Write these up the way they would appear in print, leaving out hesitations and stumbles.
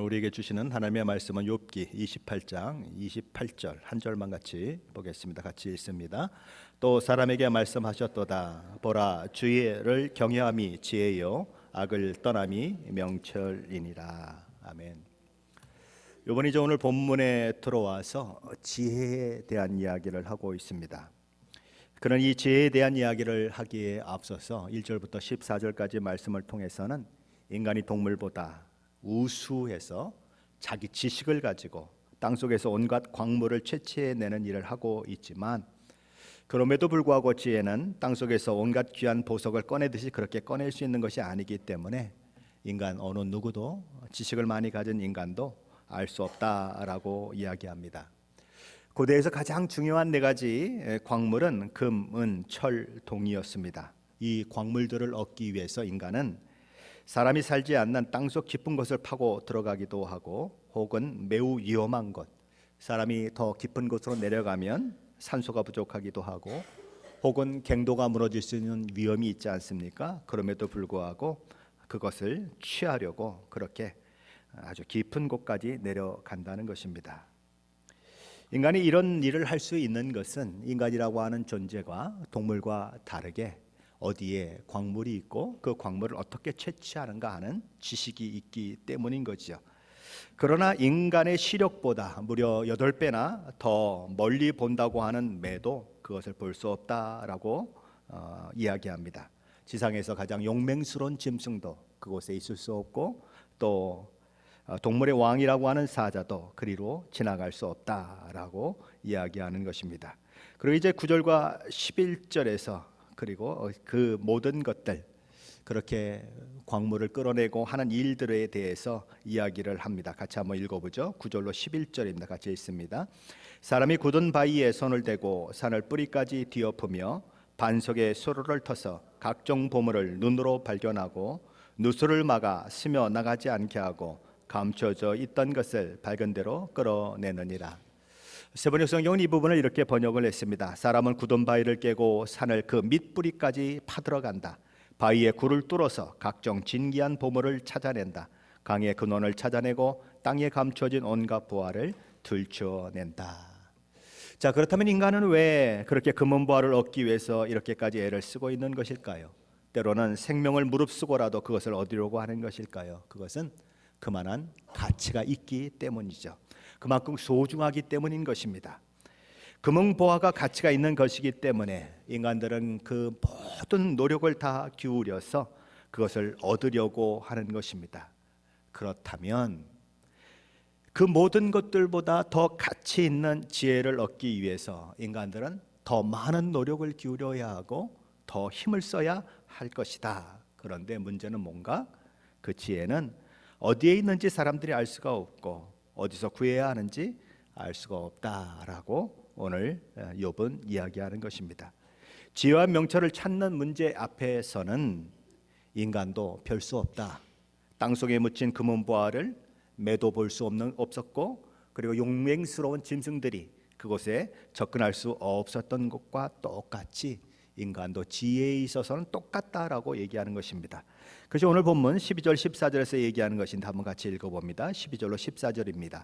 우리에게 주시는 하나님의 말씀은 욥기 28장 28절 한 절만 같이 보겠습니다. 같이 읽습니다. 또 사람에게 말씀하셨도다. 보라, 주의를 경외함이 지혜요 악을 떠남이 명철이니라. 아멘. 이번에 오늘 본문에 들어와서 지혜에 대한 이야기를 하고 있습니다. 그런 이 지혜에 대한 이야기를 하기에 앞서서 1절부터 14절까지 말씀을 통해서는 인간이 동물보다 우수해서 자기 지식을 가지고 땅속에서 온갖 광물을 채취해내는 일을 하고 있지만, 그럼에도 불구하고 지혜는 땅속에서 온갖 귀한 보석을 꺼내듯이 그렇게 꺼낼 수 있는 것이 아니기 때문에 인간 어느 누구도, 지식을 많이 가진 인간도 알 수 없다라고 이야기합니다. 고대에서 가장 중요한 네 가지 광물은 금, 은, 철, 동이었습니다. 이 광물들을 얻기 위해서 인간은 사람이 살지 않는 땅속 깊은 곳을 파고 들어가기도 하고, 혹은 매우 위험한 곳, 사람이 더 깊은 곳으로 내려가면 산소가 부족하기도 하고, 혹은 갱도가 무너질 수 있는 위험이 있지 않습니까? 그럼에도 불구하고 그것을 취하려고 그렇게 아주 깊은 곳까지 내려간다는 것입니다. 인간이 이런 일을 할 수 있는 것은 인간이라고 하는 존재가 동물과 다르게 어디에 광물이 있고 그 광물을 어떻게 채취하는가 하는 지식이 있기 때문인 거죠. 그러나 인간의 시력보다 무려 8배나 더 멀리 본다고 하는 매도 그것을 볼 수 없다라고 이야기합니다. 지상에서 가장 용맹스러운 짐승도 그곳에 있을 수 없고, 또 동물의 왕이라고 하는 사자도 그리로 지나갈 수 없다라고 이야기하는 것입니다. 그리고 이제 9절과 11절에서 그리고 그 모든 것들, 그렇게 광물을 끌어내고 하는 일들에 대해서 이야기를 합니다. 같이 한번 읽어보죠. 9절로 11절입니다. 같이 읽습니다. 사람이 굳은 바위에 손을 대고 산을 뿌리까지 뒤엎으며 반석에 수로를 터서 각종 보물을 눈으로 발견하고 누수를 막아 스며 나가지 않게 하고 감춰져 있던 것을 밝은 대로 끌어내느니라. 세번역 성경은 이 부분을 이렇게 번역을 했습니다. 사람은 굳은 바위를 깨고 산을 그 밑뿌리까지 파들어간다. 바위에 굴을 뚫어서 각종 진귀한 보물을 찾아낸다. 강의 근원을 찾아내고 땅에 감춰진 온갖 보화를 들춰낸다. 자, 그렇다면 인간은 왜 그렇게 금은보화를 얻기 위해서 이렇게까지 애를 쓰고 있는 것일까요? 때로는 생명을 무릅쓰고라도 그것을 얻으려고 하는 것일까요? 그것은 그만한 가치가 있기 때문이죠. 그만큼 소중하기 때문인 것입니다. 금은보화가 가치가 있는 것이기 때문에 인간들은 그 모든 노력을 다 기울여서 그것을 얻으려고 하는 것입니다. 그렇다면 그 모든 것들보다 더 가치 있는 지혜를 얻기 위해서 인간들은 더 많은 노력을 기울여야 하고 더 힘을 써야 할 것이다. 그런데 문제는 뭔가? 그 지혜는 어디에 있는지 사람들이 알 수가 없고 어디서 구해야 하는지 알 수가 없다라고 오늘 욥은 이야기하는 것입니다. 지혜와 명철을 찾는 문제 앞에서는 인간도 별 수 없다. 땅속에 묻힌 금은보화를 매도 볼 수 없었고, 그리고 용맹스러운 짐승들이 그곳에 접근할 수 없었던 것과 똑같이 인간도 지혜에 있어서는 똑같다라고 얘기하는 것입니다. 그래서 오늘 본문 12절 14절에서 얘기하는 것인데 한번 같이 읽어봅니다. 12절로 14절입니다.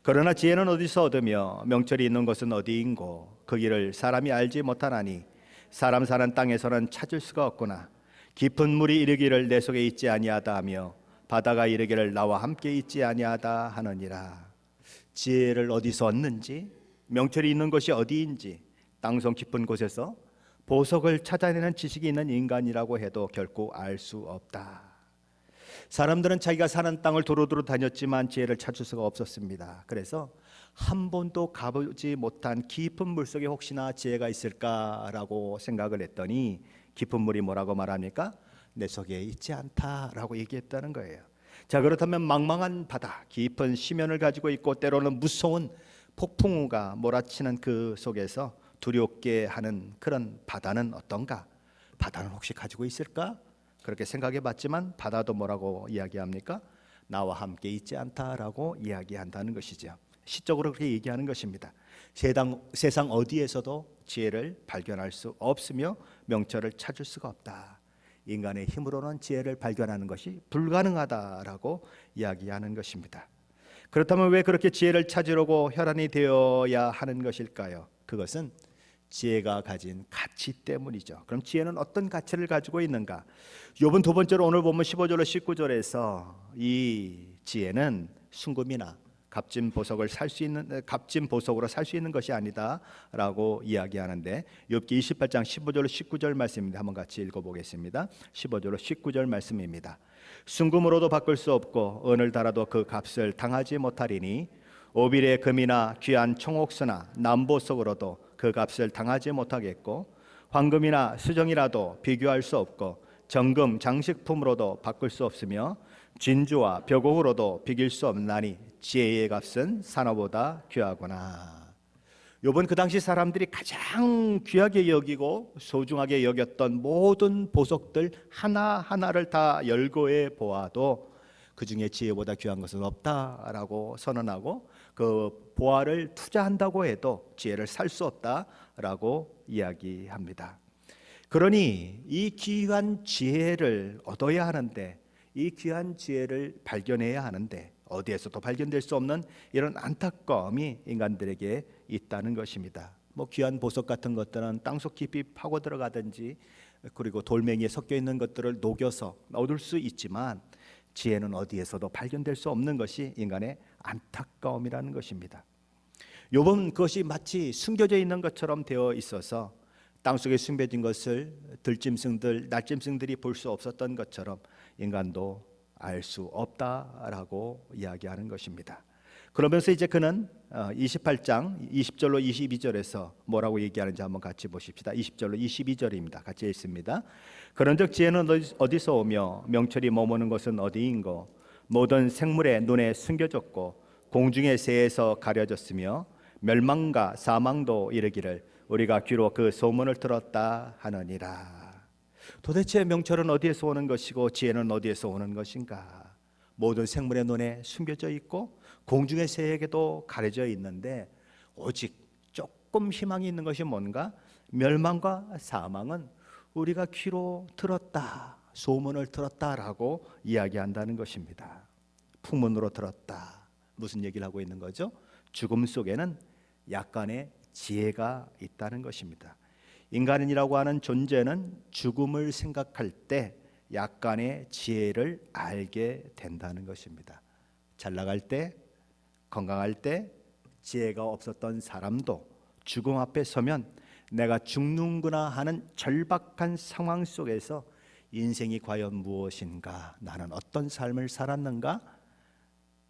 그러나 지혜는 어디서 얻으며 명철이 있는 것은 어디인고 그 길을 사람이 알지 못하나니 사람 사는 땅에서는 찾을 수가 없구나. 깊은 물이 이르기를 내 속에 있지 아니하다 하며 바다가 이르기를 나와 함께 있지 아니하다 하느니라. 지혜를 어디서 얻는지, 명철이 있는 것이 어디인지 땅속 깊은 곳에서 보석을 찾아내는 지식이 있는 인간이라고 해도 결코 알 수 없다. 사람들은 자기가 사는 땅을 두루두루 다녔지만 지혜를 찾을 수가 없었습니다. 그래서 한 번도 가보지 못한 깊은 물속에 혹시나 지혜가 있을까라고 생각을 했더니 깊은 물이 뭐라고 말합니까? 내 속에 있지 않다라고 얘기했다는 거예요. 자, 그렇다면 망망한 바다, 깊은 심연을 가지고 있고 때로는 무서운 폭풍우가 몰아치는 그 속에서 두렵게 하는 그런 바다는 어떤가? 바다는 혹시 가지고 있을까? 그렇게 생각해 봤지만 바다도 뭐라고 이야기합니까? 나와 함께 있지 않다라고 이야기한다는 것이죠. 시적으로 그렇게 얘기하는 것입니다. 세상 어디에서도 지혜를 발견할 수 없으며 명철을 찾을 수가 없다. 인간의 힘으로는 지혜를 발견하는 것이 불가능하다라고 이야기하는 것입니다. 그렇다면 왜 그렇게 지혜를 찾으려고 혈안이 되어야 하는 것일까요? 그것은 지혜가 가진 가치 때문이죠. 그럼 지혜는 어떤 가치를 가지고 있는가? 욥은 두 번째로 오늘 보면 15절로 19절에서 이 지혜는 순금이나 값진 보석을 살 수 있는 값진 보석으로 살 수 있는 것이 아니다라고 이야기하는데, 욥기 28장 15절로 19절 말씀입니다. 한번 같이 읽어보겠습니다. 15절로 19절 말씀입니다. 순금으로도 바꿀 수 없고 은을 달아도 그 값을 당하지 못하리니 오빌의 금이나 귀한 청옥수나 남보석으로도 그 값을 당하지 못하겠고 황금이나 수정이라도 비교할 수 없고 정금 장식품으로도 바꿀 수 없으며 진주와 벽옥으로도 비길 수 없나니 지혜의 값은 산호보다 귀하구나. 욥은 그 당시 사람들이 가장 귀하게 여기고 소중하게 여겼던 모든 보석들 하나하나를 다 열거해 보아도 그 중에 지혜보다 귀한 것은 없다라고 선언하고, 그 보화를 투자한다고 해도 지혜를 살 수 없다라고 이야기합니다. 그러니 이 귀한 지혜를 얻어야 하는데, 이 귀한 지혜를 발견해야 하는데 어디에서도 발견될 수 없는 이런 안타까움이 인간들에게 있다는 것입니다. 뭐 귀한 보석 같은 것들은 땅속 깊이 파고 들어가든지 그리고 돌멩이에 섞여 있는 것들을 녹여서 얻을 수 있지만 지혜는 어디에서도 발견될 수 없는 것이 인간의 안타까움이라는 것입니다. 욥은 그것이 마치 숨겨져 있는 것처럼 되어 있어서 땅속에 숨겨진 것을 들짐승들, 날짐승들이 볼 수 없었던 것처럼 인간도 알 수 없다라고 이야기하는 것입니다. 그러면서 이제 그는 28장 20절로 22절에서 뭐라고 얘기하는지 한번 같이 보십시다. 20절로 22절입니다. 같이 읽습니다. 그런즉 지혜는 어디서 오며 명철이 머무는 것은 어디인고? 모든 생물의 눈에 숨겨졌고 공중의 새에서 가려졌으며 멸망과 사망도 이르기를 우리가 귀로 그 소문을 들었다 하느니라. 도대체 명철은 어디에서 오는 것이고 지혜는 어디에서 오는 것인가? 모든 생물의 눈에 숨겨져 있고 공중의 새에게도 가려져 있는데 오직 조금 희망이 있는 것이 뭔가? 멸망과 사망은 우리가 귀로 들었다, 소문을 들었다라고 이야기한다는 것입니다. 풍문으로 들었다. 무슨 얘기를 하고 있는 거죠? 죽음 속에는 약간의 지혜가 있다는 것입니다. 인간이라고 하는 존재는 죽음을 생각할 때 약간의 지혜를 알게 된다는 것입니다. 잘 나갈 때, 건강할 때 지혜가 없었던 사람도 죽음 앞에 서면 내가 죽는구나 하는 절박한 상황 속에서 인생이 과연 무엇인가, 나는 어떤 삶을 살았는가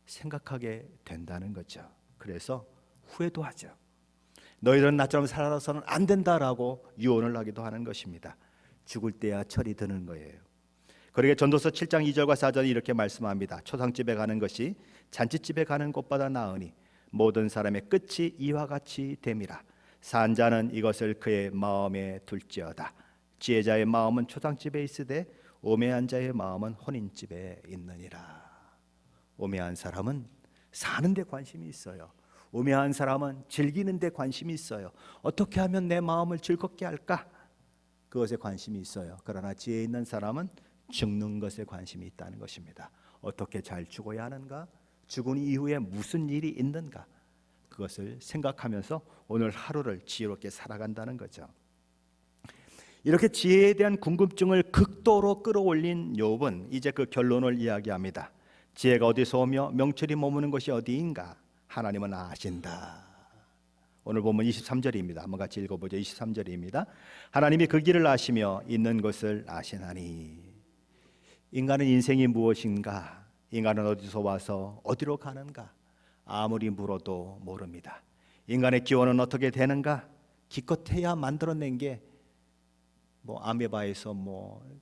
생각하게 된다는 거죠. 그래서 후회도 하죠. 너희들은 나처럼 살아서는 안 된다라고 유언을 하기도 하는 것입니다. 죽을 때야 철이 드는 거예요. 그러게 전도서 7장 2절과 4절이 이렇게 말씀합니다. 초상집에 가는 것이 잔치집에 가는 것보다 나으니 모든 사람의 끝이 이와 같이 됨이라. 산 자는 이것을 그의 마음에 둘지어다. 지혜자의 마음은 초상집에 있으되 오매한 자의 마음은 혼인집에 있느니라. 오매한 사람은 사는 데 관심이 있어요. 우매한 사람은 즐기는 데 관심이 있어요. 어떻게 하면 내 마음을 즐겁게 할까? 그것에 관심이 있어요. 그러나 지혜 있는 사람은 죽는 것에 관심이 있다는 것입니다. 어떻게 잘 죽어야 하는가? 죽은 이후에 무슨 일이 있는가? 그것을 생각하면서 오늘 하루를 지혜롭게 살아간다는 거죠. 이렇게 지혜에 대한 궁금증을 극도로 끌어올린 욥은 이제 그 결론을 이야기합니다. 지혜가 어디서 오며 명철이 머무는 것이 어디인가? 하나님은 아신다. 오늘 보면 23절입니다. 한번 같이 읽어보죠. 23절입니다. 하나님이 그 길을 아시며 있는 것을 아시나니. 인간은 인생이 무엇인가? 인간은 어디서 와서 어디로 가는가? 아무리 물어도 모릅니다. 인간의 기원은 어떻게 되는가? 기껏해야 만들어낸 게 아메바에서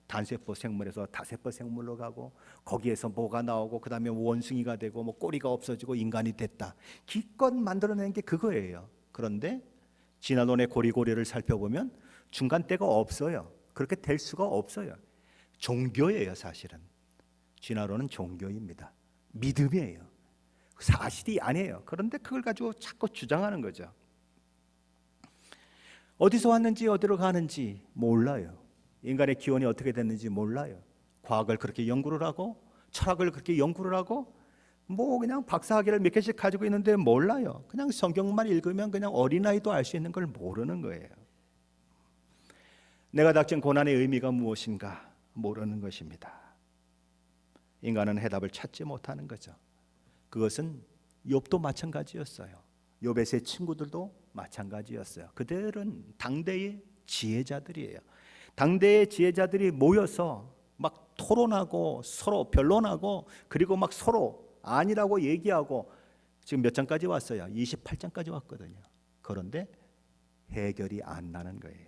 단세포 생물에서 다세포 생물로 가고 거기에서 뭐가 나오고 그 다음에 원숭이가 되고 꼬리가 없어지고 인간이 됐다. 기껏 만들어낸 게 그거예요. 그런데 진화론의 고리고리를 살펴보면 중간 때가 없어요. 그렇게 될 수가 없어요. 종교예요. 사실은 진화론은 종교입니다. 믿음이에요. 사실이 아니에요. 그런데 그걸 가지고 자꾸 주장하는 거죠. 어디서 왔는지 어디로 가는지 몰라요. 인간의 기원이 어떻게 됐는지 몰라요. 과학을 그렇게 연구를 하고 철학을 그렇게 연구를 하고 뭐 그냥 박사학위를 몇 개씩 가지고 있는데 몰라요. 그냥 성경만 읽으면 그냥 어린아이도 알 수 있는 걸 모르는 거예요. 내가 닥친 고난의 의미가 무엇인가 모르는 것입니다. 인간은 해답을 찾지 못하는 거죠. 그것은 욥도 마찬가지였어요. 욥의 세 친구들도 마찬가지였어요. 그들은 당대의 지혜자들이에요. 당대의 지혜자들이 모여서 막 토론하고 서로 변론하고 그리고 막 서로 아니라고 얘기하고 지금 몇 장까지 왔어요? 28장까지 왔거든요. 그런데 해결이 안 나는 거예요.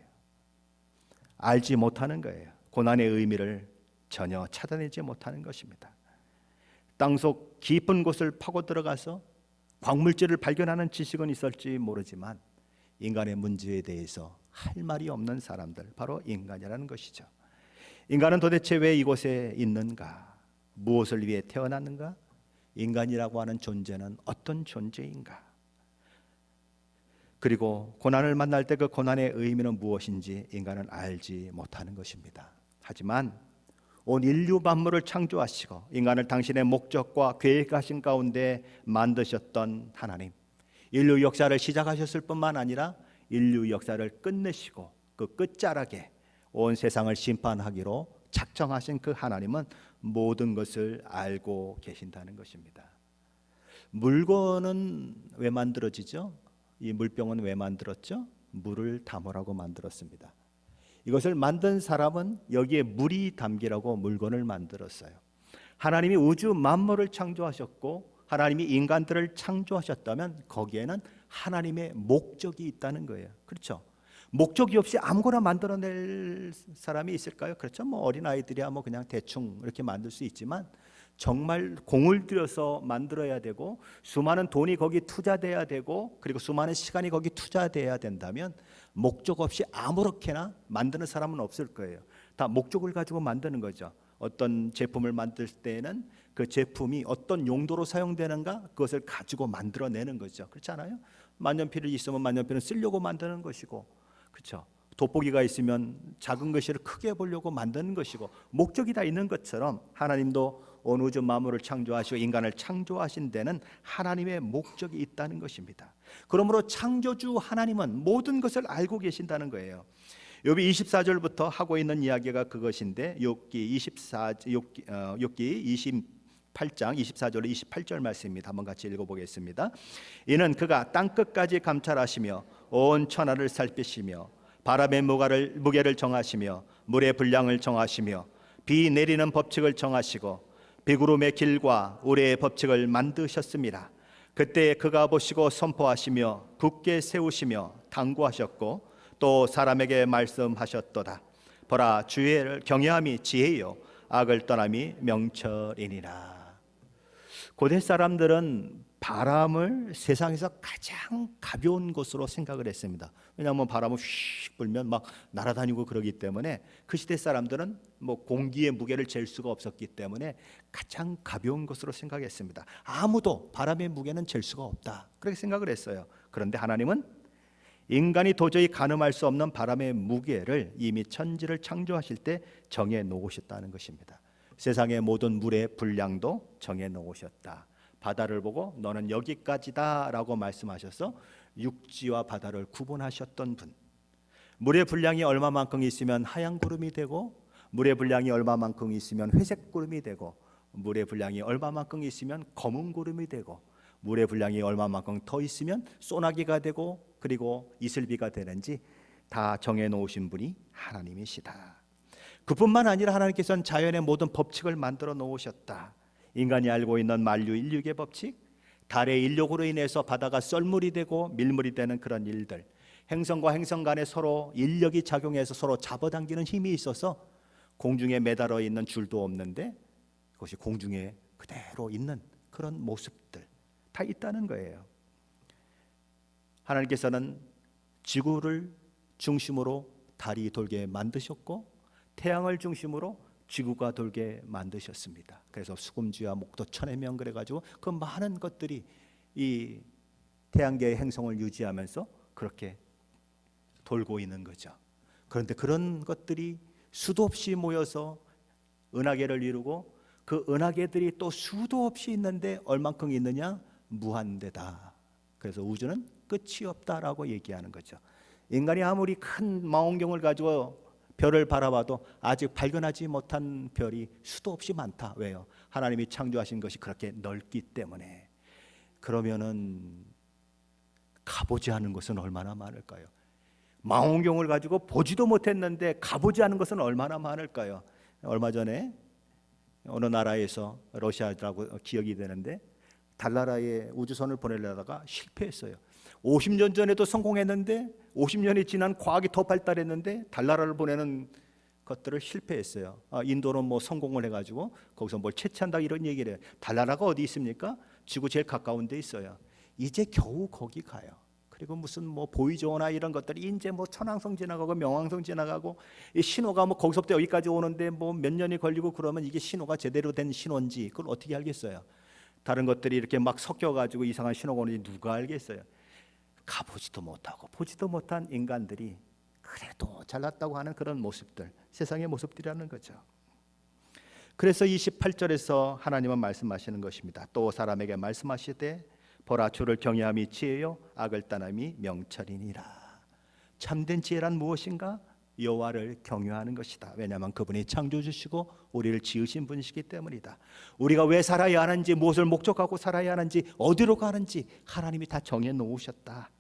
알지 못하는 거예요. 고난의 의미를 전혀 찾아내지 못하는 것입니다. 땅속 깊은 곳을 파고 들어가서 광물질을 발견하는 지식은 있을지 모르지만 인간의 문제에 대해서 할 말이 없는 사람들, 바로 인간이라는 것이죠. 인간은 도대체 왜 이곳에 있는가? 무엇을 위해 태어났는가? 인간이라고 하는 존재는 어떤 존재인가? 그리고 고난을 만날 때 그 고난의 의미는 무엇인지 인간은 알지 못하는 것입니다. 하지만 온 인류 만물을 창조하시고 인간을 당신의 목적과 계획하신 가운데 만드셨던 하나님, 인류 역사를 시작하셨을 뿐만 아니라 인류 역사를 끝내시고 그 끝자락에 온 세상을 심판하기로 작정하신 그 하나님은 모든 것을 알고 계신다는 것입니다. 물건은 왜 만들어지죠? 이 물병은 왜 만들었죠? 물을 담으라고 만들었습니다. 이것을 만든 사람은 여기에 물이 담기라고 물건을 만들었어요. 하나님이 우주 만물을 창조하셨고 하나님이 인간들을 창조하셨다면 거기에는 하나님의 목적이 있다는 거예요. 그렇죠? 목적이 없이 아무거나 만들어낼 사람이 있을까요? 그렇죠? 뭐 어린아이들이야 뭐 그냥 대충 이렇게 만들 수 있지만 정말 공을 들여서 만들어야 되고 수많은 돈이 거기 투자돼야 되고 그리고 수많은 시간이 거기 투자돼야 된다면 목적 없이 아무렇게나 만드는 사람은 없을 거예요. 다 목적을 가지고 만드는 거죠. 어떤 제품을 만들 때는 그 제품이 어떤 용도로 사용되는가 그것을 가지고 만들어내는 거죠. 그렇지 않아요? 만년필이 있으면 만년필은 쓰려고 만드는 것이고, 그렇죠? 돋보기가 있으면 작은 것을 크게 보려고 만드는 것이고 목적이 다 있는 것처럼 하나님도 온 우주 만물을 창조하시고 인간을 창조하신 데는 하나님의 목적이 있다는 것입니다. 그러므로 창조주 하나님은 모든 것을 알고 계신다는 거예요. 욥이 24절부터 하고 있는 이야기가 그것인데 욥기 28장 24절로 28절 말씀입니다. 한번 같이 읽어보겠습니다. 이는 그가 땅끝까지 감찰하시며 온 천하를 살피시며 바람의 무게를 정하시며 물의 분량을 정하시며 비 내리는 법칙을 정하시고 비구름의 길과 우레의 법칙을 만드셨습니다. 그때 그가 보시고 선포하시며 굳게 세우시며 당구하셨고 또 사람에게 말씀하셨도다. 보라, 주의 경외함이 지혜요 악을 떠남이 명철이니라. 고대 사람들은 바람을 세상에서 가장 가벼운 것으로 생각을 했습니다. 왜냐하면 바람은 휙 불면 막 날아다니고 그러기 때문에 그 시대 사람들은 뭐 공기의 무게를 잴 수가 없었기 때문에 가장 가벼운 것으로 생각했습니다. 아무도 바람의 무게는 잴 수가 없다, 그렇게 생각을 했어요. 그런데 하나님은 인간이 도저히 가늠할 수 없는 바람의 무게를 이미 천지를 창조하실 때 정해 놓으셨다는 것입니다. 세상의 모든 물의 분량도 정해 놓으셨다. 바다를 보고 너는 여기까지다 라고 말씀하셔서 육지와 바다를 구분하셨던 분, 물의 분량이 얼마만큼 있으면 하얀 구름이 되고 물의 분량이 얼마만큼 있으면 회색 구름이 되고 물의 분량이 얼마만큼 있으면 검은 구름이 되고 물의 분량이 얼마만큼 더 있으면 소나기가 되고 그리고 이슬비가 되는지 다 정해놓으신 분이 하나님이시다. 그뿐만 아니라 하나님께서는 자연의 모든 법칙을 만들어 놓으셨다. 인간이 알고 있는 만류 인력의 법칙, 달의 인력으로 인해서 바다가 썰물이 되고 밀물이 되는 그런 일들, 행성과 행성 간에 서로 인력이 작용해서 서로 잡아당기는 힘이 있어서 공중에 매달려 있는 줄도 없는데 그것이 공중에 그대로 있는 그런 모습들 다 있다는 거예요. 하나님께서는 지구를 중심으로 달이 돌게 만드셨고 태양을 중심으로 지구가 돌게 만드셨습니다. 그래서 수금지와 목도 천해명 그래가지고 그 많은 것들이 이 태양계의 행성을 유지하면서 그렇게 돌고 있는 거죠. 그런데 그런 것들이 수도 없이 모여서 은하계를 이루고 그 은하계들이 또 수도 없이 있는데 얼만큼 있느냐? 무한대다. 그래서 우주는 끝이 없다라고 얘기하는 거죠. 인간이 아무리 큰 망원경을 가지고 별을 바라봐도 아직 발견하지 못한 별이 수도 없이 많다. 왜요? 하나님이 창조하신 것이 그렇게 넓기 때문에. 그러면은 가보지 않은 것은 얼마나 많을까요? 망원경을 가지고 보지도 못했는데 가보지 않은 것은 얼마나 많을까요? 얼마 전에 어느 나라에서, 러시아라고 기억이 되는데, 달나라에 우주선을 보내려다가 실패했어요. 50년 전에도 성공했는데 50년이 지난 과학이 더 발달했는데 달나라를 보내는 것들을 실패했어요. 인도는 뭐 성공을 해가지고 거기서 뭘 채취한다 이런 얘기를 해요. 달나라가 어디 있습니까? 지구 제일 가까운 데 있어요. 이제 겨우 거기 가요. 그리고 무슨 뭐 보이저나 이런 것들이 이제 뭐 천왕성 지나가고 명왕성 지나가고, 이 신호가 뭐 거기서부터 여기까지 오는데 뭐 몇 년이 걸리고, 그러면 이게 신호가 제대로 된 신호인지 그걸 어떻게 알겠어요? 다른 것들이 이렇게 막 섞여가지고 이상한 신호가 오는지 누가 알겠어요? 가보지도 못하고 보지도 못한 인간들이 그래도 잘났다고 하는 그런 모습들, 세상의 모습들이라는 거죠. 그래서 28절에서 하나님은 말씀하시는 것입니다. 또 사람에게 말씀하시되 보라, 주를 경외함이 지혜요 악을 떠남이 명철이니라. 참된 지혜란 무엇인가? 여호와를 경외하는 것이다. 왜냐하면 그분이 창조주시고 우리를 지으신 분이시기 때문이다. 우리가 왜 살아야 하는지, 무엇을 목적하고 살아야 하는지, 어디로 가는지 하나님이 다 정해 놓으셨다.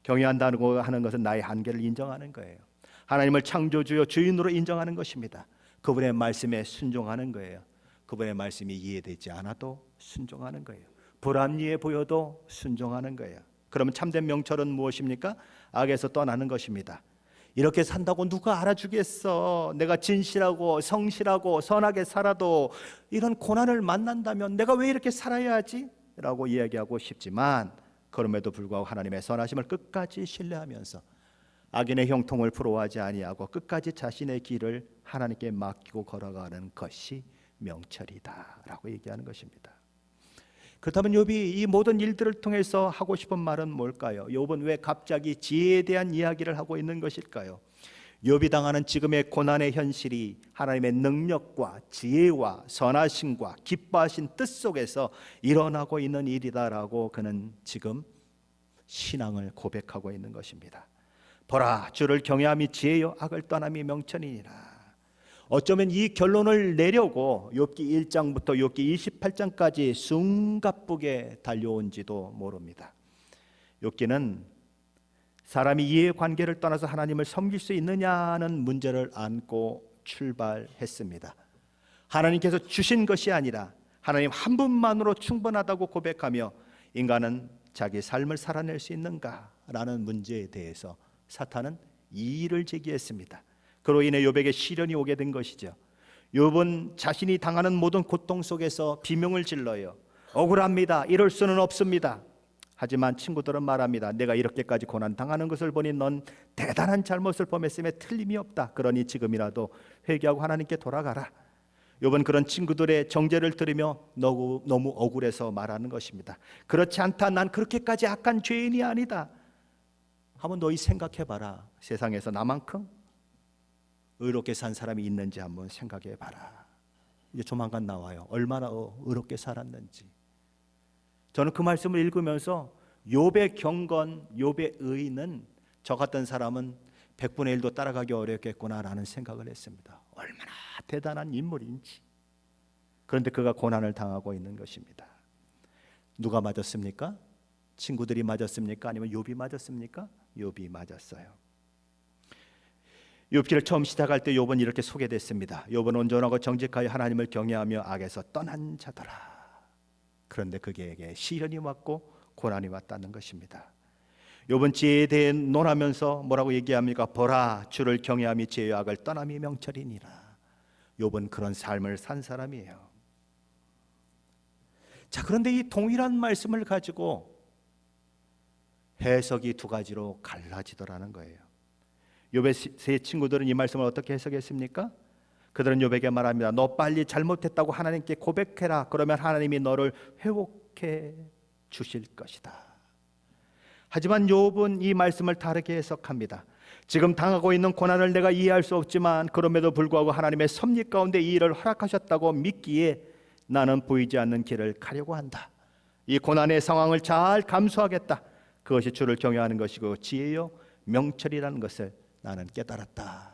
경외한다고 하는 것은 나의 한계를 인정하는 거예요. 하나님을 창조주요 주인으로 인정하는 것입니다. 그분의 말씀에 순종하는 거예요. 그분의 말씀이 이해되지 않아도 순종하는 거예요. 불합리해 보여도 순종하는 거예요. 그러면 참된 명철은 무엇입니까? 악에서 떠나는 것입니다. 이렇게 산다고 누가 알아주겠어? 내가 진실하고 성실하고 선하게 살아도 이런 고난을 만난다면 내가 왜 이렇게 살아야 하지? 라고 이야기하고 싶지만, 그럼에도 불구하고 하나님의 선하심을 끝까지 신뢰하면서 악인의 형통을 부러워하지 아니하고 끝까지 자신의 길을 하나님께 맡기고 걸어가는 것이 명철이다 라고 얘기하는 것입니다. 그렇다면 욥이 이 모든 일들을 통해서 하고 싶은 말은 뭘까요? 욥은 왜 갑자기 지혜에 대한 이야기를 하고 있는 것일까요? 욥이 당하는 지금의 고난의 현실이 하나님의 능력과 지혜와 선하심과 기뻐하신 뜻 속에서 일어나고 있는 일이다라고 그는 지금 신앙을 고백하고 있는 것입니다. 보라, 주를 경외함이 지혜요 악을 떠남이 명철이니라. 어쩌면 이 결론을 내려고 욥기 1장부터 욥기 28장까지 숨가쁘게 달려온지도 모릅니다. 욥기는 사람이 이해관계를 떠나서 하나님을 섬길 수 있느냐는 문제를 안고 출발했습니다. 하나님께서 주신 것이 아니라 하나님 한 분만으로 충분하다고 고백하며 인간은 자기 삶을 살아낼 수 있는가라는 문제에 대해서 사탄은 이의를 제기했습니다. 그로 인해 욥에게 시련이 오게 된 것이죠. 욥은 자신이 당하는 모든 고통 속에서 비명을 질러요. 억울합니다. 이럴 수는 없습니다. 하지만 친구들은 말합니다. 내가 이렇게까지 고난 당하는 것을 보니 넌 대단한 잘못을 범했음에 틀림이 없다. 그러니 지금이라도 회개하고 하나님께 돌아가라. 욥은 그런 친구들의 정죄를 들으며 너무 억울해서 말하는 것입니다. 그렇지 않다. 난 그렇게까지 악한 죄인이 아니다. 한번 너희 생각해봐라. 세상에서 나만큼 의롭게 산 사람이 있는지 한번 생각해봐라. 이제 조만간 나와요. 얼마나 의롭게 살았는지. 저는 그 말씀을 읽으면서 욥의 경건, 욥의 의는 저 같은 사람은 100분의 1도 따라가기 어렵겠구나라는 생각을 했습니다. 얼마나 대단한 인물인지. 그런데 그가 고난을 당하고 있는 것입니다. 누가 맞았습니까? 친구들이 맞았습니까? 아니면 욥이 맞았습니까? 욥이 맞았어요. 욥기를 처음 시작할 때 욥은 이렇게 소개됐습니다. 욥은 온전하고 정직하여 하나님을 경외하며 악에서 떠난 자더라. 그런데 그에게 시련이 왔고 고난이 왔다는 것입니다. 욥은 지혜에 대해 논하면서 뭐라고 얘기합니까? 보라, 주를 경외함이 지혜의 악을 떠남이 명철이니라. 욥은 그런 삶을 산 사람이에요. 자, 그런데 이 동일한 말씀을 가지고 해석이 두 가지로 갈라지더라는 거예요. 욥의 세 친구들은 이 말씀을 어떻게 해석했습니까? 그들은 욥에게 말합니다. 너 빨리 잘못했다고 하나님께 고백해라. 그러면 하나님이 너를 회복해 주실 것이다. 하지만 욥은 이 말씀을 다르게 해석합니다. 지금 당하고 있는 고난을 내가 이해할 수 없지만 그럼에도 불구하고 하나님의 섭리 가운데 이 일을 허락하셨다고 믿기에 나는 보이지 않는 길을 가려고 한다. 이 고난의 상황을 잘 감수하겠다. 그것이 주를 경외하는 것이고 지혜요 명철이라는 것을 나는 깨달았다.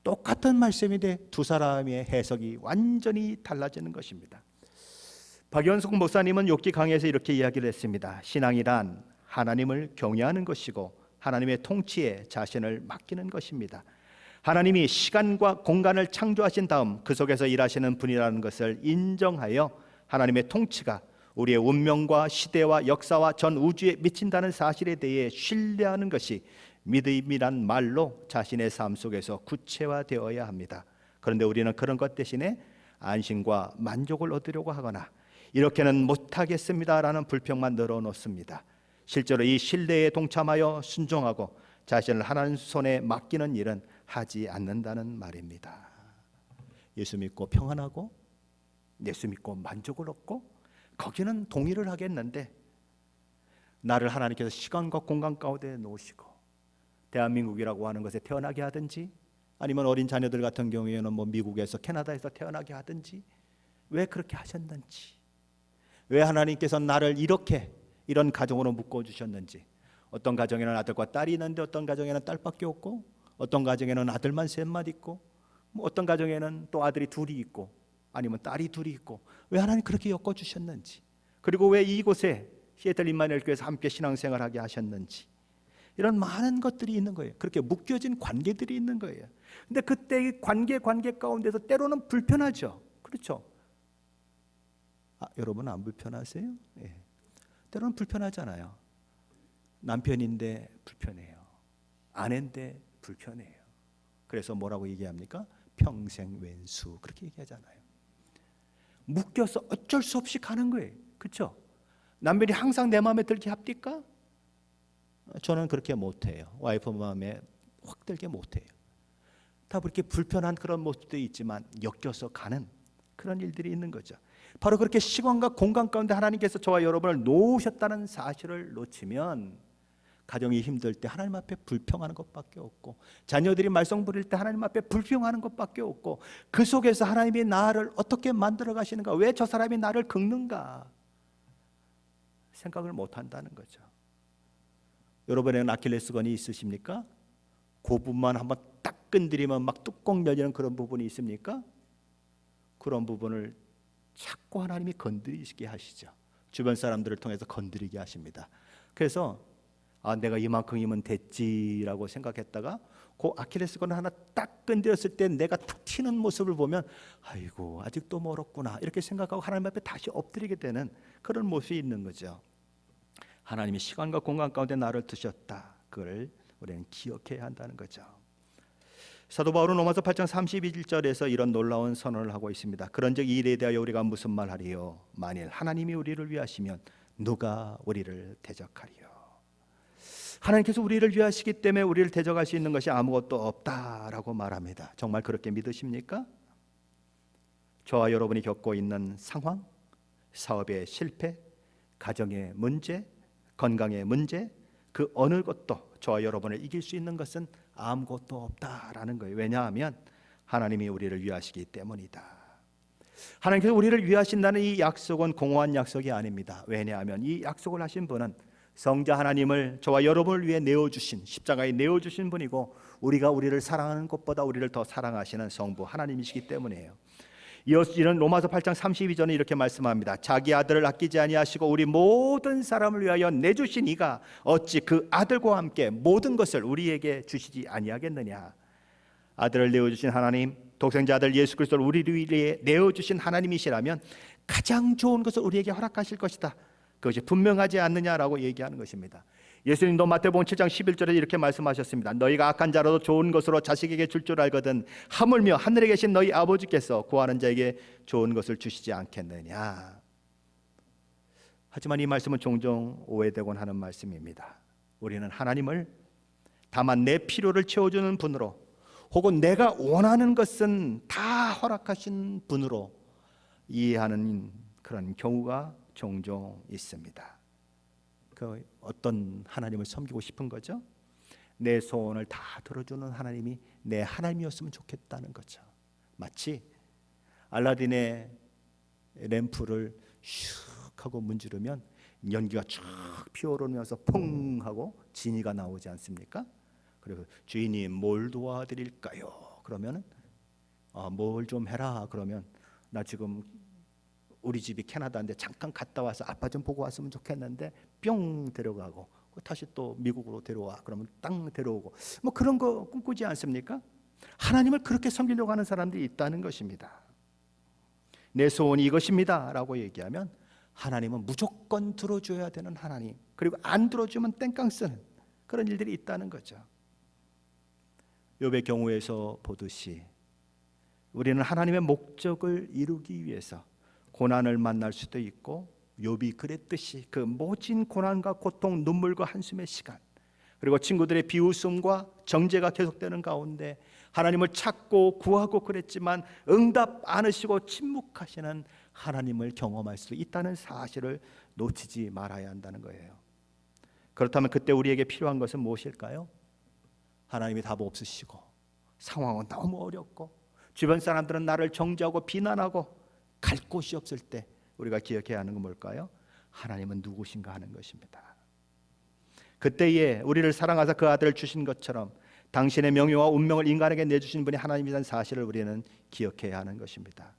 똑같은 말씀인데 두 사람의 해석이 완전히 달라지는 것입니다. 박연숙 목사님은 욥기 강의에서 이렇게 이야기를 했습니다. 신앙이란 하나님을 경외하는 것이고 하나님의 통치에 자신을 맡기는 것입니다. 하나님이 시간과 공간을 창조하신 다음 그 속에서 일하시는 분이라는 것을 인정하여 하나님의 통치가 우리의 운명과 시대와 역사와 전 우주에 미친다는 사실에 대해 신뢰하는 것이 믿음이란 말로 자신의 삶 속에서 구체화되어야 합니다. 그런데 우리는 그런 것 대신에 안심과 만족을 얻으려고 하거나 이렇게는 못하겠습니다라는 불평만 늘어놓습니다. 실제로 이 신뢰에 동참하여 순종하고 자신을 하나님 손에 맡기는 일은 하지 않는다는 말입니다. 예수 믿고 평안하고 예수 믿고 만족을 얻고 거기는 동의를 하겠는데 나를 하나님께서 시간과 공간 가운데 놓으시고 대한민국이라고 하는 것에 태어나게 하든지 아니면 어린 자녀들 같은 경우에는 미국에서 캐나다에서 태어나게 하든지 왜 그렇게 하셨는지, 왜 하나님께서 나를 이런 가정으로 묶어주셨는지, 어떤 가정에는 아들과 딸이 있는데 어떤 가정에는 딸밖에 없고 어떤 가정에는 아들만 셋만 있고 어떤 가정에는 또 아들이 둘이 있고 아니면 딸이 둘이 있고 왜 하나님 그렇게 엮어주셨는지, 그리고 왜 이곳에 시애틀 임마누엘 교회에서 함께 신앙생활하게 하셨는지, 이런 많은 것들이 있는 거예요. 그렇게 묶여진 관계들이 있는 거예요. 근데 그때의 관계 가운데서 때로는 불편하죠. 그렇죠? 여러분 안 불편하세요? 예. 때로는 불편하잖아요. 남편인데 불편해요. 아내인데 불편해요. 그래서 뭐라고 얘기합니까? 평생 왼수 그렇게 얘기하잖아요. 묶여서 어쩔 수 없이 가는 거예요. 그렇죠? 남편이 항상 내 마음에 들게 합니까? 저는 그렇게 못해요. 와이프 마음에 확 들게 못해요. 다 그렇게 불편한 그런 모습도 있지만 엮여서 가는 그런 일들이 있는 거죠. 바로 그렇게 시간과 공간 가운데 하나님께서 저와 여러분을 놓으셨다는 사실을 놓치면 가정이 힘들 때 하나님 앞에 불평하는 것밖에 없고, 자녀들이 말썽 부릴 때 하나님 앞에 불평하는 것밖에 없고, 그 속에서 하나님이 나를 어떻게 만들어 가시는가, 왜 저 사람이 나를 긁는가 생각을 못 한다는 거죠. 여러분에게는 아킬레스건이 있으십니까? 그 부분만 한번 딱 건드리면 막 뚜껑 열리는 그런 부분이 있습니까? 그런 부분을 자꾸 하나님이 건드리게 하시죠. 주변 사람들을 통해서 건드리게 하십니다. 그래서 내가 이만큼이면 됐지라고 생각했다가 그 아킬레스건을 하나 딱 건드렸을 때 내가 탁 튀는 모습을 보면 아이고 아직도 멀었구나 이렇게 생각하고 하나님 앞에 다시 엎드리게 되는 그런 모습이 있는 거죠. 하나님이 시간과 공간 가운데 나를 두셨다. 그걸 우리는 기억해야 한다는 거죠. 사도 바울은 로마서 8장 31절에서 이런 놀라운 선언을 하고 있습니다. 그런즉 이 일에 대하여 우리가 무슨 말하리요? 만일 하나님이 우리를 위하시면 누가 우리를 대적하리요? 하나님께서 우리를 위하시기 때문에 우리를 대적할 수 있는 것이 아무것도 없다라고 말합니다. 정말 그렇게 믿으십니까? 저와 여러분이 겪고 있는 상황, 사업의 실패, 가정의 문제, 건강의 문제, 그 어느 것도 저와 여러분을 이길 수 있는 것은 아무것도 없다라는 거예요. 왜냐하면 하나님이 우리를 위하시기 때문이다. 하나님께서 우리를 위하신다는 이 약속은 공허한 약속이 아닙니다. 왜냐하면 이 약속을 하신 분은 성자 하나님을 저와 여러분을 위해 내어주신, 십자가에 내어주신 분이고, 우리가 우리를 사랑하는 것보다 우리를 더 사랑하시는 성부 하나님이시기 때문이에요. 이어지는 로마서 8장 32절에 이렇게 말씀합니다. 자기 아들을 아끼지 아니하시고 우리 모든 사람을 위하여 내주신 이가 어찌 그 아들과 함께 모든 것을 우리에게 주시지 아니하겠느냐. 아들을 내어주신 하나님, 독생자 아들 예수 그리스도를 우리를 위해 내어주신 하나님이시라면 가장 좋은 것을 우리에게 허락하실 것이다. 그것이 분명하지 않느냐라고 얘기하는 것입니다. 예수님도 마태복음 7장 11절에 이렇게 말씀하셨습니다. 너희가 악한 자라도 좋은 것으로 자식에게 줄 줄 알거든 하물며 하늘에 계신 너희 아버지께서 구하는 자에게 좋은 것을 주시지 않겠느냐. 하지만 이 말씀은 종종 오해되곤 하는 말씀입니다. 우리는 하나님을 다만 내 필요를 채워주는 분으로, 혹은 내가 원하는 것은 다 허락하신 분으로 이해하는 그런 경우가 종종 있습니다. 그 어떤 하나님을 섬기고 싶은 거죠? 내 소원을 다 들어주는 하나님이 내 하나님이었으면 좋겠다는 거죠. 마치 알라딘의 램프를 슉 하고 문지르면 연기가 쭉 피어오르면서 퐁 하고 지니가 나오지 않습니까? 그리고 주인님 뭘 도와드릴까요? 그러면은 뭘 좀 해라. 그러면 나 지금 우리 집이 캐나다인데 잠깐 갔다 와서 아빠 좀 보고 왔으면 좋겠는데 뿅 데려가고 다시 또 미국으로 데려와. 그러면 땅 데려오고 뭐 그런 거 꿈꾸지 않습니까? 하나님을 그렇게 섬기려고 하는 사람들이 있다는 것입니다. 내 소원이 이것입니다 라고 얘기하면 하나님은 무조건 들어줘야 되는 하나님, 그리고 안 들어주면 땡깡 쓰는 그런 일들이 있다는 거죠. 욥의 경우에서 보듯이 우리는 하나님의 목적을 이루기 위해서 고난을 만날 수도 있고, 욥이 그랬듯이 그 모진 고난과 고통, 눈물과 한숨의 시간, 그리고 친구들의 비웃음과 정죄가 계속되는 가운데 하나님을 찾고 구하고 그랬지만 응답 않으시고 침묵하시는 하나님을 경험할 수 있다는 사실을 놓치지 말아야 한다는 거예요. 그렇다면 그때 우리에게 필요한 것은 무엇일까요? 하나님이 답 없으시고 상황은 너무 어렵고 주변 사람들은 나를 정죄하고 비난하고 갈 곳이 없을 때 우리가 기억해야 하는 건 뭘까요? 하나님은 누구신가 하는 것입니다. 그때에 우리를 사랑하사 그 아들을 주신 것처럼 당신의 명예와 운명을 인간에게 내주신 분이 하나님이라는 사실을 우리는 기억해야 하는 것입니다.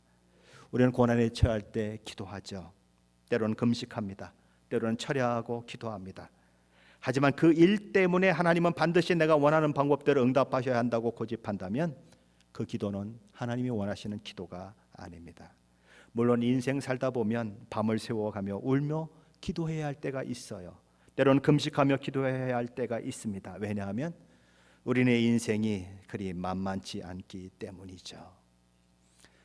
우리는 고난에 처할 때 기도하죠. 때로는 금식합니다. 때로는 철야하고 기도합니다. 하지만 그 일 때문에 하나님은 반드시 내가 원하는 방법대로 응답하셔야 한다고 고집한다면 그 기도는 하나님이 원하시는 기도가 아닙니다. 물론 인생 살다 보면 밤을 새워가며 울며 기도해야 할 때가 있어요. 때로는 금식하며 기도해야 할 때가 있습니다. 왜냐하면 우리의 인생이 그리 만만치 않기 때문이죠.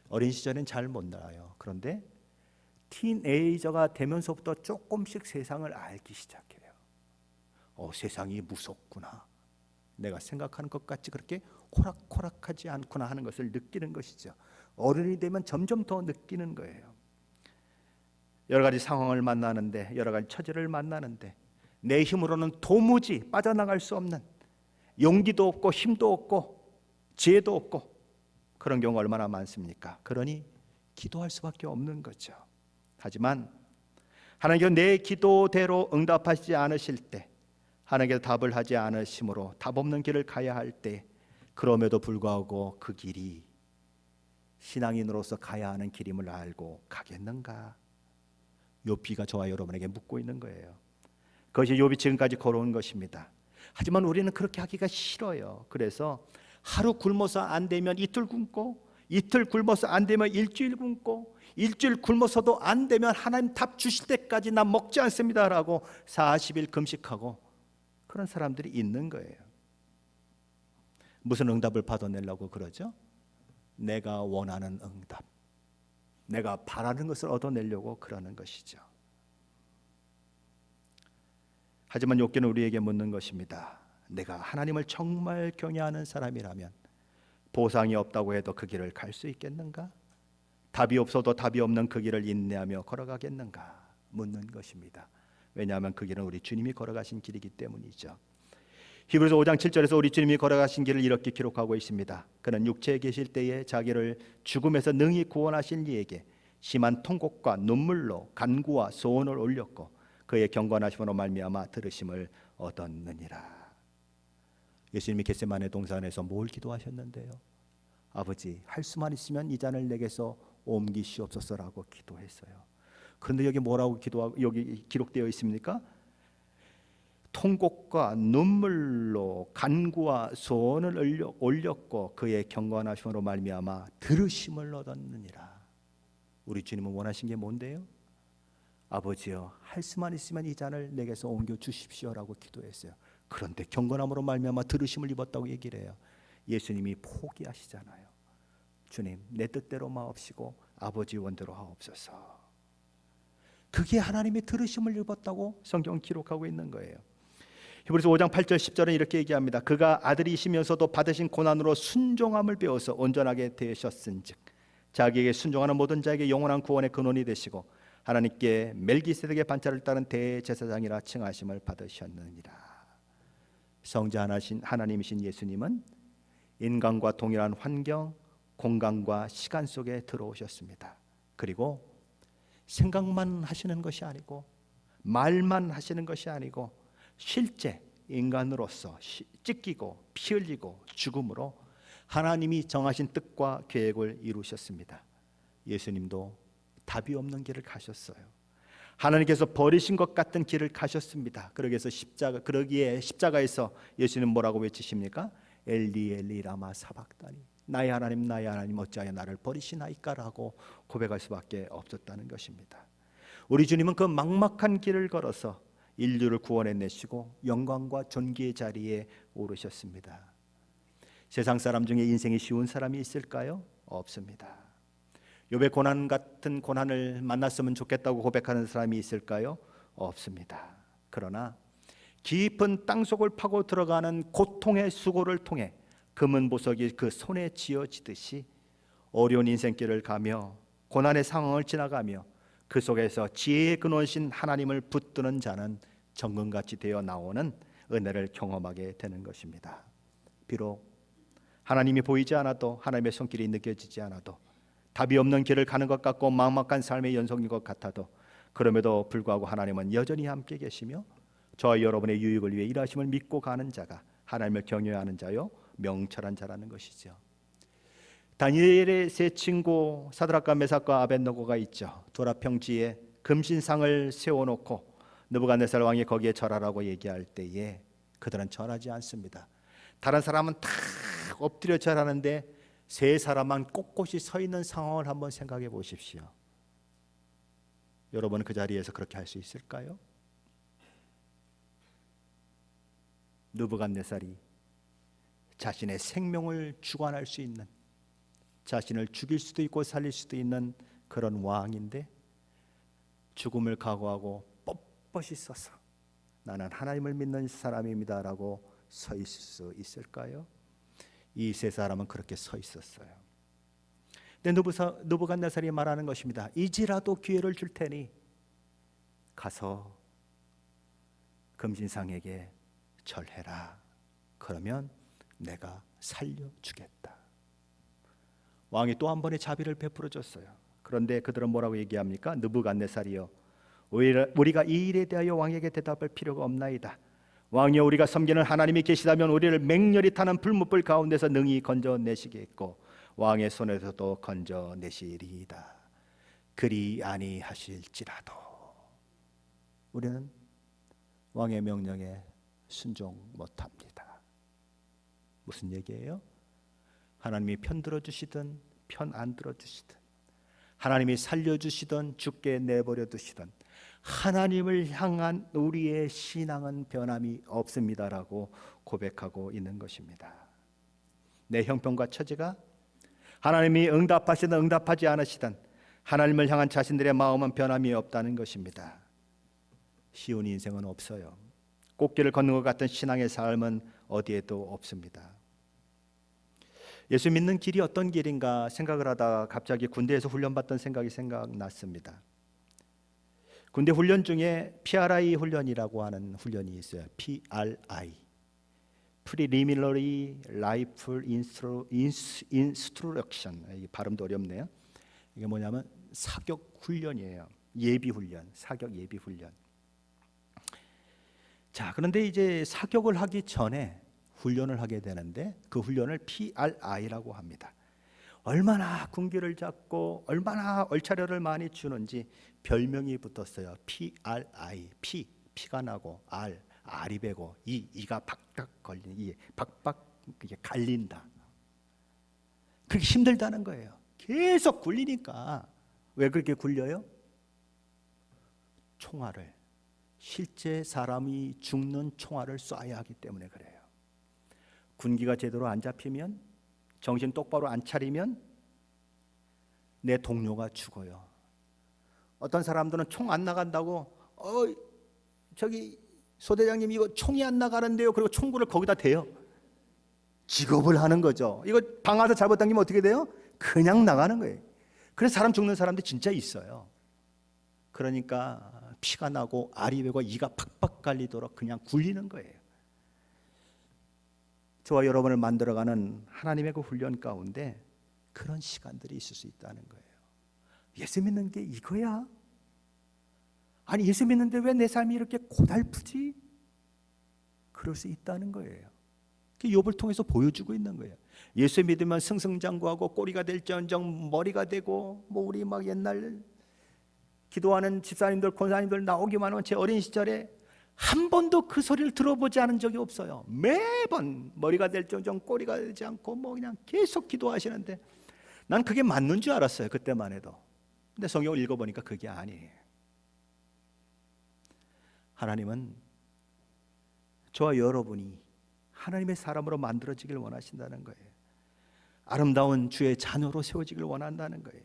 어린 시절엔 잘 못 나요. 그런데 티네이저가 되면서부터 조금씩 세상을 알기 시작해요. 세상이 무섭구나. 내가 생각하는 것 같이 그렇게 호락호락하지 않구나 하는 것을 느끼는 것이죠. 어른이 되면 점점 더 느끼는 거예요. 여러 가지 상황을 만나는데, 여러 가지 처지를 만나는데 내 힘으로는 도무지 빠져나갈 수 없는, 용기도 없고 힘도 없고 지혜도 없고 그런 경우가 얼마나 많습니까? 그러니 기도할 수밖에 없는 거죠. 하지만 하나님께서 내 기도대로 응답하시지 않으실 때, 하나님께서 답을 하지 않으심으로 답 없는 길을 가야 할 때, 그럼에도 불구하고 그 길이 신앙인으로서 가야 하는 길임을 알고 가겠는가? 욥기가 저와 여러분에게 묻고 있는 거예요. 그것이 욥이 지금까지 걸어온 것입니다. 하지만 우리는 그렇게 하기가 싫어요. 그래서 하루 굶어서 안 되면 이틀 굶고, 이틀 굶어서 안 되면 일주일 굶고, 일주일 굶어서도 안 되면 하나님 답 주실 때까지 난 먹지 않습니다 라고 40일 금식하고 그런 사람들이 있는 거예요. 무슨 응답을 받아내려고 그러죠? 내가 원하는 응답, 내가 바라는 것을 얻어내려고 그러는 것이죠. 하지만 욥기는 우리에게 묻는 것입니다. 내가 하나님을 정말 경외하는 사람이라면 보상이 없다고 해도 그 길을 갈 수 있겠는가? 답이 없어도 답이 없는 그 길을 인내하며 걸어가겠는가? 묻는 것입니다. 왜냐하면 그 길은 우리 주님이 걸어가신 길이기 때문이죠. 히브리서 5장 7절에서 우리 주님이 걸어가신 길을 이렇게 기록하고 있습니다. 그는 육체에 계실 때에 자기를 죽음에서 능히 구원하신 이에게 심한 통곡과 눈물로 간구와 소원을 올렸고 그의 경건하심으로 말미암아 들으심을 얻었느니라. 예수님이 겟세마네 동산에서 뭘 기도하셨는데요? 아버지, 할 수만 있으면 이 잔을 내게서 옮기시옵소서라고 기도했어요. 그런데 여기 뭐라고 여기 기록되어 있습니까? 통곡과 눈물로 간구와 소원을 올렸고 그의 경건하심으로 말미암아 들으심을 얻었느니라. 우리 주님은 원하신 게 뭔데요? 아버지여, 할 수만 있으면 이 잔을 내게서 옮겨 주십시오라고 기도했어요. 그런데 경건함으로 말미암아 들으심을 입었다고 얘기를 해요. 예수님이 포기하시잖아요. 주님, 내 뜻대로 마옵시고 아버지 원대로 하옵소서. 그게 하나님의 들으심을 입었다고 성경 기록하고 있는 거예요. 히브리서 5장 8절 10절은 이렇게 얘기합니다. 그가 아들이시면서도 받으신 고난으로 순종함을 배워서 온전하게 되셨은즉 자기에게 순종하는 모든 자에게 영원한 구원의 근원이 되시고 하나님께 멜기세덱의 반차를 따른 대제사장이라 칭하심을 받으셨느니라. 성자 하나님이신 예수님은 인간과 동일한 환경, 공간과 시간 속에 들어오셨습니다. 그리고 생각만 하시는 것이 아니고 말만 하시는 것이 아니고 실제 인간으로서 찢기고 피 흘리고 죽음으로 하나님이 정하신 뜻과 계획을 이루셨습니다. 예수님도 답이 없는 길을 가셨어요. 하나님께서 버리신 것 같은 길을 가셨습니다. 그러기에 십자가에서 예수님 뭐라고 외치십니까? 엘리 엘리 라마 사박다니, 나의 하나님 어찌하여 나를 버리시나이까라고 고백할 수밖에 없었다는 것입니다. 우리 주님은 그 막막한 길을 걸어서 인류를 구원해내시고 영광과 존귀의 자리에 오르셨습니다. 세상 사람 중에 인생이 쉬운 사람이 있을까요? 없습니다. 욥의 고난 같은 고난을 만났으면 좋겠다고 고백하는 사람이 있을까요? 없습니다. 그러나 깊은 땅속을 파고 들어가는 고통의 수고를 통해 금은 보석이 그 손에 쥐어지듯이 어려운 인생길을 가며 고난의 상황을 지나가며 그 속에서 지혜의 근원이신 하나님을 붙드는 자는 정금같이 되어 나오는 은혜를 경험하게 되는 것입니다. 비록 하나님이 보이지 않아도, 하나님의 손길이 느껴지지 않아도, 답이 없는 길을 가는 것 같고 막막한 삶의 연속인 것 같아도, 그럼에도 불구하고 하나님은 여전히 함께 계시며 저와 여러분의 유익을 위해 일하심을 믿고 가는 자가 하나님을 경외하는 자요 명철한 자라는 것이죠. 다니엘의 세 친구 사드락과 메삭과 아벳느고가 있죠. 도라평지에 금신상을 세워놓고 느부갓네살 왕이 거기에 절하라고 얘기할 때에 그들은 절하지 않습니다. 다른 사람은 다 엎드려 절하는데 세 사람만 꼿꼿이 서 있는 상황을 한번 생각해 보십시오. 여러분은 그 자리에서 그렇게 할 수 있을까요? 느부갓네살이 자신의 생명을 주관할 수 있는, 자신을 죽일 수도 있고 살릴 수도 있는 그런 왕인데 죽음을 각오하고 뻣뻣이 서서 나는 하나님을 믿는 사람입니다라고 서 있을 수 있을까요? 이 세 사람은 그렇게 서 있었어요. 근데 느부갓네살이 말하는 것입니다. 이제라도 기회를 줄 테니 가서 금신상에게 절해라. 그러면 내가 살려주겠다. 왕이 또 한 번의 자비를 베풀어 줬어요. 그런데 그들은 뭐라고 얘기합니까? 느부갓네살이여, 우리가 이 일에 대하여 왕에게 대답할 필요가 없나이다. 왕이여, 우리가 섬기는 하나님이 계시다면 우리를 맹렬히 타는 불못불 가운데서 능히 건져내시겠고 왕의 손에서도 건져내시리이다. 그리 아니하실지라도 우리는 왕의 명령에 순종 못합니다. 무슨 얘기예요? 하나님이 편 들어주시든 편 안 들어주시든, 하나님이 살려주시든 죽게 내버려 두시든 하나님을 향한 우리의 신앙은 변함이 없습니다라고 고백하고 있는 것입니다. 내 형편과 처지가 하나님이 응답하시든 응답하지 않으시든 하나님을 향한 자신들의 마음은 변함이 없다는 것입니다. 쉬운 인생은 없어요. 꽃길을 걷는 것 같은 신앙의 삶은 어디에도 없습니다. 예수 믿는 길이 어떤 길인가 생각을 하다가 갑자기 군대에서 훈련받던 생각이 생각났습니다. 군대 훈련 중에 PRI 훈련이라고 하는 훈련이 있어요. PRI, Preliminary Rifle Instruction. 이 발음도 어렵네요. 이게 뭐냐면 사격 훈련이에요. 예비 훈련, 사격 예비 훈련. 자, 그런데 이제 사격을 하기 전에 훈련을 하게 되는데 그 훈련을 PRI라고 합니다. 얼마나 군기를 잡고 얼마나 얼차려를 많이 주는지 별명이 붙었어요. PRI, 피가 나고 R이 배고 이가 박박 걸리는, 이 박박 이게 갈린다. 그렇게 힘들다는 거예요. 계속 굴리니까. 왜 그렇게 굴려요? 총알을, 실제 사람이 죽는 총알을 쏴야 하기 때문에 그래요. 군기가 제대로 안 잡히면, 정신 똑바로 안 차리면 내 동료가 죽어요. 어떤 사람들은 총 안 나간다고 저기 소대장님 이거 총이 안 나가는데요. 그리고 총구를 거기다 대요. 직업을 하는 거죠. 이거 방아서 잘못 당기면 어떻게 돼요? 그냥 나가는 거예요. 그래서 사람 죽는 사람들 진짜 있어요. 그러니까 피가 나고 알이 배고 이가 팍팍 갈리도록 그냥 굴리는 거예요. 저와 여러분을 만들어가는 하나님의 그 훈련 가운데 그런 시간들이 있을 수 있다는 거예요. 예수 믿는 게 이거야? 아니 예수 믿는데 왜 내 삶이 이렇게 고달프지? 그럴 수 있다는 거예요. 욥을 통해서 보여주고 있는 거예요. 예수 믿으면 승승장구하고 꼬리가 될지언정 머리가 되고, 뭐 우리 막 옛날 기도하는 집사님들 권사님들 나오기만 하면 제 어린 시절에 한 번도 그 소리를 들어보지 않은 적이 없어요. 매번 머리가 될지언정 꼬리가 되지 않고 뭐 그냥 계속 기도하시는데 난 그게 맞는 줄 알았어요, 그때만 해도. 근데 성경을 읽어보니까 그게 아니에요. 하나님은 저와 여러분이 하나님의 사람으로 만들어지길 원하신다는 거예요. 아름다운 주의 자녀로 세워지길 원한다는 거예요.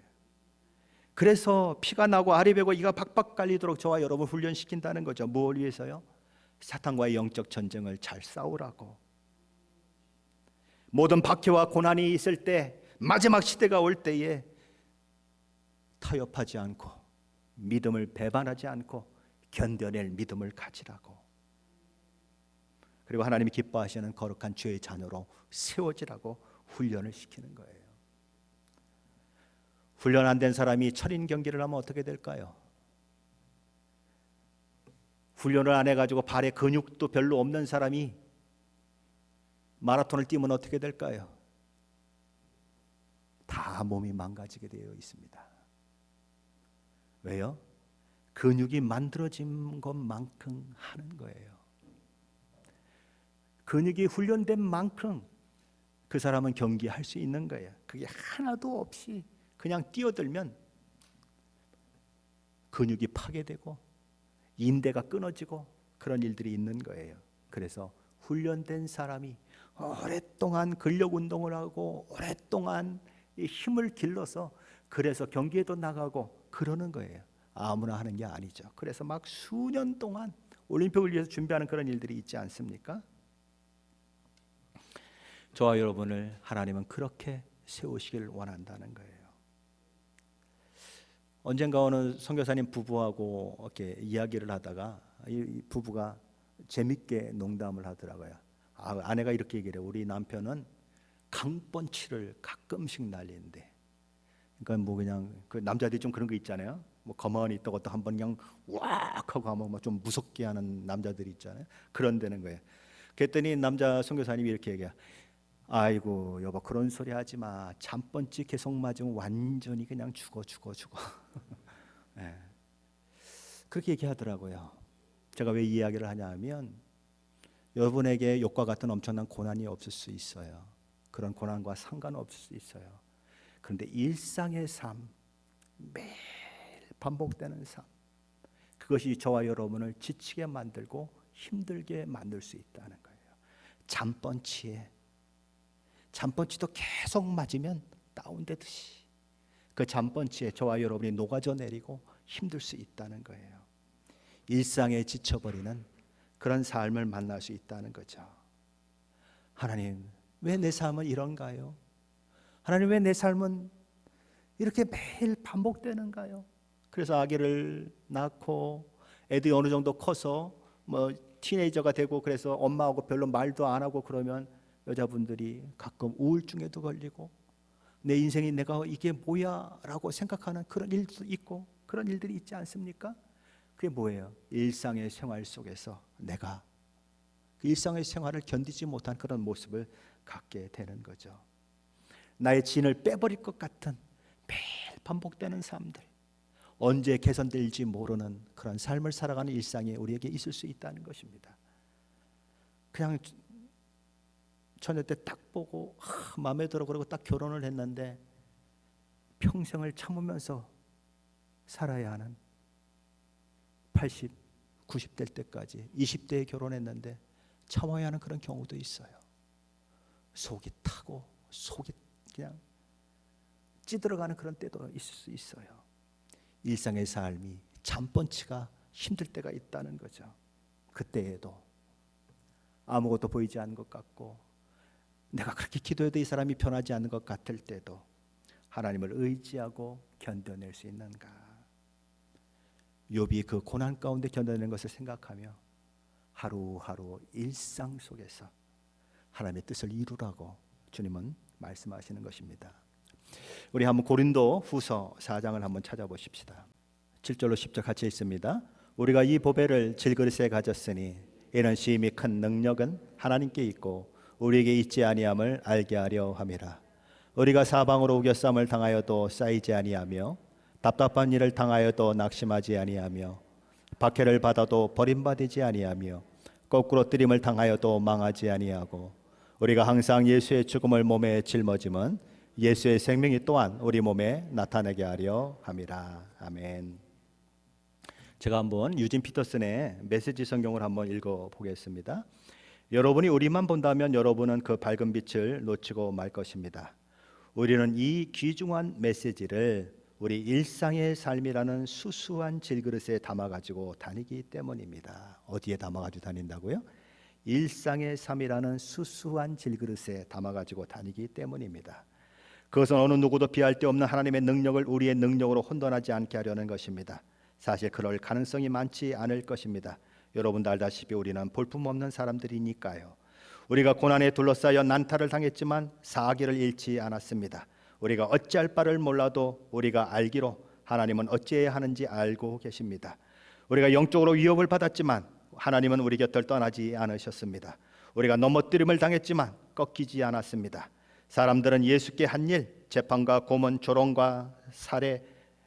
그래서 피가 나고 알이 배고 이가 박박 갈리도록 저와 여러분 훈련시킨다는 거죠. 무엇을 위해서요? 사탄과의 영적 전쟁을 잘 싸우라고. 모든 박해와 고난이 있을 때, 마지막 시대가 올 때에 타협하지 않고 믿음을 배반하지 않고 견뎌낼 믿음을 가지라고. 그리고 하나님이 기뻐하시는 거룩한 주의 자녀로 세워지라고 훈련을 시키는 거예요. 훈련 안 된 사람이 철인 경기를 하면 어떻게 될까요? 훈련을 안 해가지고 발에 근육도 별로 없는 사람이 마라톤을 뛰면 어떻게 될까요? 다 몸이 망가지게 되어 있습니다. 왜요? 근육이 만들어진 것만큼 하는 거예요. 근육이 훈련된 만큼 그 사람은 경기할 수 있는 거예요. 그게 하나도 없이 그냥 뛰어들면 근육이 파괴되고 인대가 끊어지고 그런 일들이 있는 거예요. 그래서 훈련된 사람이 오랫동안 근력 운동을 하고 오랫동안 힘을 길러서 그래서 경기에도 나가고 그러는 거예요. 아무나 하는 게 아니죠. 그래서 막 수년 동안 올림픽을 위해서 준비하는 그런 일들이 있지 않습니까? 저와 여러분을 하나님은 그렇게 세우시길 원한다는 거예요. 언젠가 어느 선교사님 부부하고 이렇게 이야기를 하다가 이 부부가 재밌게 농담을 하더라고요. 아내가 이렇게 얘기를 해요. 우리 남편은 강펀치를 가끔씩 날리는데, 그러니까 뭐 그냥 그 남자들이 좀 그런 거 있잖아요. 뭐 가만히 있다가 또 한번 그냥 왁 하고 하면 좀 무섭게 하는 남자들이 있잖아요. 그런 데는 거예요. 그랬더니 남자 선교사님이 이렇게 얘기해요. 아이고 여보 그런 소리 하지 마. 잠번치 계속 맞으면 완전히 그냥 죽어. 네. 그렇게 얘기하더라고요. 제가 왜 이 이야기를 하냐 하면 여러분에게 욕과 같은 엄청난 고난이 없을 수 있어요. 그런 고난과 상관없을 수 있어요. 그런데 일상의 삶, 매일 반복되는 삶, 그것이 저와 여러분을 지치게 만들고 힘들게 만들 수 있다는 거예요. 잠번치도 계속 맞으면 다운되듯이 그 잠번치에 저와 여러분이 녹아져 내리고 힘들 수 있다는 거예요. 일상에 지쳐버리는 그런 삶을 만날 수 있다는 거죠. 하나님, 왜 내 삶은 이런가요? 하나님, 왜 내 삶은 이렇게 매일 반복되는가요? 그래서 아기를 낳고 애들이 어느 정도 커서 뭐 티네이저가 되고 그래서 엄마하고 별로 말도 안 하고 그러면 여자분들이 가끔 우울증에도 걸리고 내 인생이 내가 이게 뭐야 라고 생각하는 그런 일도 있고 그런 일들이 있지 않습니까? 그게 뭐예요? 일상의 생활 속에서 내가 그 일상의 생활을 견디지 못한 그런 모습을 갖게 되는 거죠. 나의 진을 빼버릴 것 같은 매일 반복되는 삶들, 언제 개선될지 모르는 그런 삶을 살아가는 일상이 우리에게 있을 수 있다는 것입니다. 그냥 처녀 때 딱 보고 마음에 들어 그러고 딱 결혼을 했는데 평생을 참으면서 살아야 하는 80, 90 될 때까지 20대에 결혼했는데 참아야 하는 그런 경우도 있어요. 속이 타고 속이 그냥 찌들어가는 그런 때도 있을 수 있어요. 일상의 삶이 잠번치가 힘들 때가 있다는 거죠. 그때에도 아무것도 보이지 않는 것 같고 내가 그렇게 기도해도 이 사람이 변하지 않는 것 같을 때도 하나님을 의지하고 견뎌낼 수 있는가? 욥이 그 고난 가운데 견뎌내는 것을 생각하며 하루하루 일상 속에서 하나님의 뜻을 이루라고 주님은 말씀하시는 것입니다. 우리 한번 고린도 후서 4장을 한번 찾아보십시다. 7절로 10절 같이 있습니다. 우리가 이 보배를 질그릇에 가졌으니 이는 심히 큰 능력은 하나님께 있고 우리에게 있지 아니함을 알게 하려 함이라. 우리가 사방으로 우겨쌈을 당하여도 쌓이지 아니하며 답답한 일을 당하여도 낙심하지 아니하며 박해를 받아도 버림받지 아니하며 거꾸로 뜨림을 당하여도 망하지 아니하고 우리가 항상 예수의 죽음을 몸에 짊어짐은 예수의 생명이 또한 우리 몸에 나타나게 하려 함이라. 아멘. 제가 한번 유진 피터슨의 메시지 성경을 한번 읽어 보겠습니다. 여러분이 우리만 본다면 여러분은 그 밝은 빛을 놓치고 말 것입니다. 우리는 이 귀중한 메시지를 우리 일상의 삶이라는 수수한 질그릇에 담아가지고 다니기 때문입니다. 어디에 담아가지고 다닌다고요? 일상의 삶이라는 수수한 질그릇에 담아가지고 다니기 때문입니다. 그것은 어느 누구도 비할 데 없는 하나님의 능력을 우리의 능력으로 혼돈하지 않게 하려는 것입니다. 사실 그럴 가능성이 많지 않을 것입니다. 여러분도 알다시피 우리는 볼품없는 사람들이니까요. 우리가 고난에 둘러싸여 난타를 당했지만 사기를 잃지 않았습니다. 우리가 어찌할 바를 몰라도 우리가 알기로 하나님은 어찌해야 하는지 알고 계십니다. 우리가 영적으로 위협을 받았지만 하나님은 우리 곁을 떠나지 않으셨습니다. 우리가 넘어뜨림을 당했지만 꺾이지 않았습니다. 사람들은 예수께 한 일, 재판과 고문, 조롱과 살해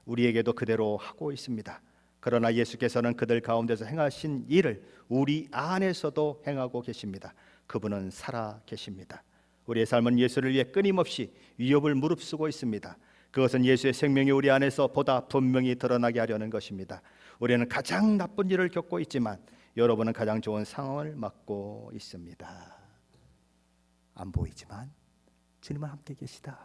우리에게도 그대로 하고 있습니다. 그러나 예수께서는 그들 가운데서 행하신 일을 우리 안에서도 행하고 계십니다. 그분은 살아 계십니다. 우리의 삶은 예수를 위해 끊임없이 위협을 무릅쓰고 있습니다. 그것은 예수의 생명이 우리 안에서 보다 분명히 드러나게 하려는 것입니다. 우리는 가장 나쁜 일을 겪고 있지만 여러분은 가장 좋은 상황을 맞고 있습니다. 안 보이지만 주님은 함께 계시다.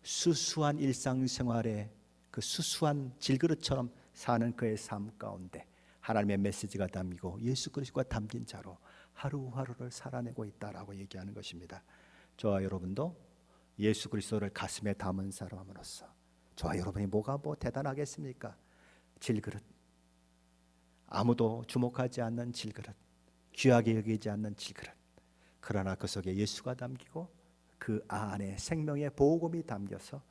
수수한 일상생활에 그 수수한 질그릇처럼 사는 그의 삶 가운데 하나님의 메시지가 담기고 예수 그리스도가 담긴 자로 하루하루를 살아내고 있다라고 얘기하는 것입니다. 저와 여러분도 예수 그리스도를 가슴에 담은 사람으로서 저와 여러분이 뭐가 대단하겠습니까? 질그릇, 아무도 주목하지 않는 질그릇, 귀하게 여기지 않는 질그릇. 그러나 그 속에 예수가 담기고 그 안에 생명의 복음이 담겨서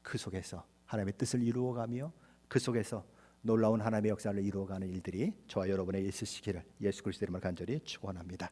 그 속에서 하나님의 뜻을 이루어가며 그 속에서 놀라운 하나님의 역사를 이루어가는 일들이 저와 여러분의 있으시기를 예수 그리스도의 이름으로 간절히 축원합니다.